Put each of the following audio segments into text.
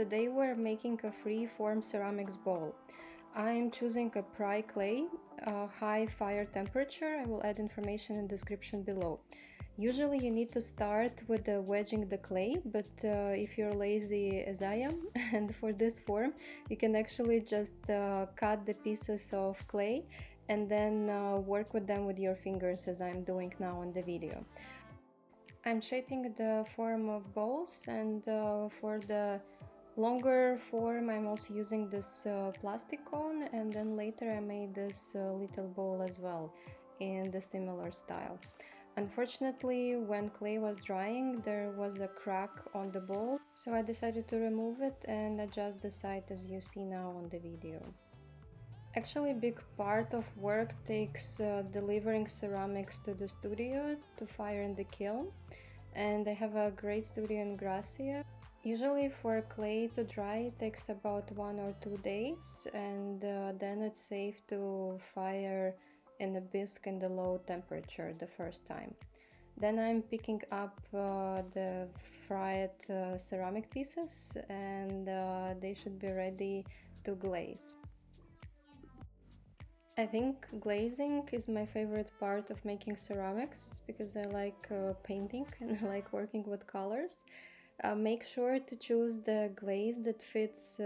Today we're making a free-form ceramics bowl. I'm choosing a PRAI clay, high fire temperature. I will add information in the description below. Usually you need to start with wedging the clay, but if you're lazy as I am, and for this form, you can actually just cut the pieces of clay and then work with them with your fingers as I'm doing now in the video. I'm shaping the form of bowls, and for the longer form I'm also using this plastic cone, and then later I made this little bowl as well in the similar style. Unfortunately, when clay was drying, there was a crack on the bowl, so I decided to remove it and adjust the side as you see now on the video. Actually, a big part of work takes delivering ceramics to the studio to fire in the kiln, and I have a great studio in Gracia. Usually for clay to dry it takes about 1 or 2 days, and then it's safe to fire in a bisque in the low temperature the first time. Then I'm picking up the fried ceramic pieces, and they should be ready to glaze. I think glazing is my favorite part of making ceramics because I like painting and I like working with colors. Make sure to choose the glaze that fits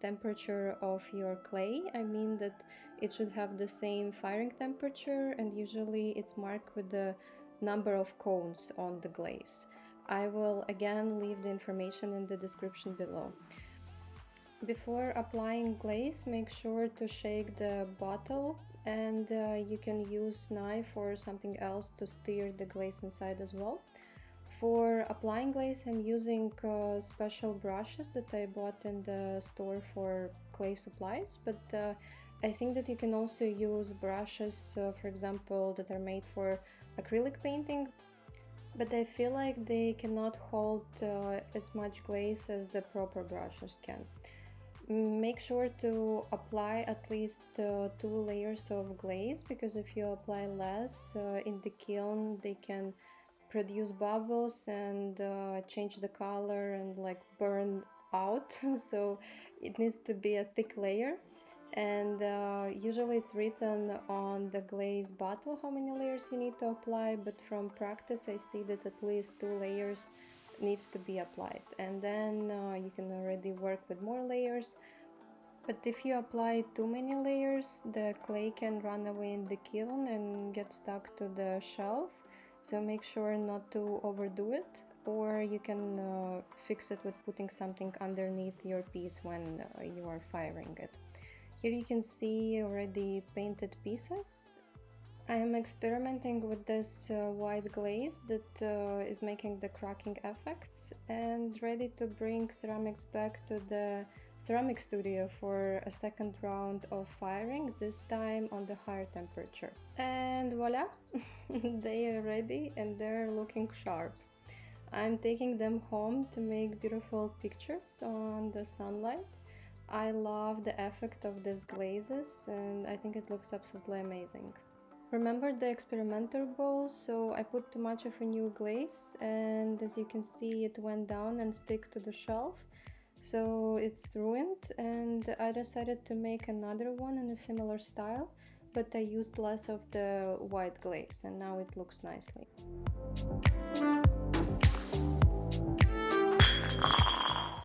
temperature of your clay. I mean that it should have the same firing temperature, and usually it's marked with the number of cones on the glaze. I will again leave the information in the description below. Before applying glaze, make sure to shake the bottle, and you can use knife or something else to stir the glaze inside as well. For applying glaze, I'm using special brushes that I bought in the store for clay supplies, but I think that you can also use brushes, for example, that are made for acrylic painting, but I feel like they cannot hold as much glaze as the proper brushes can. Make sure to apply at least 2 layers of glaze, because if you apply less in the kiln, they can produce bubbles and change the color and like burn out. So it needs to be a thick layer, and usually it's written on the glaze bottle how many layers you need to apply, but from practice I see that at least 2 layers needs to be applied, and then you can already work with more layers. But if you apply too many layers, the clay can run away in the kiln and get stuck to the shelf. So make sure not to overdo it, or you can fix it with putting something underneath your piece when you are firing it. Here you can see already painted pieces. I am experimenting with this white glaze that is making the cracking effects, and ready to bring ceramics back to the ceramic studio for a second round of firing, this time on the higher temperature. And voila, they are ready and they're looking sharp. I'm taking them home to make beautiful pictures on the sunlight. I love the effect of these glazes, and I think it looks absolutely amazing. Remember the experimenter bowl? So I put too much of a new glaze, and as you can see it went down and stick to the shelf, so it's ruined, and I decided to make another one in a similar style, but I used less of the white glaze, and now it looks nicely.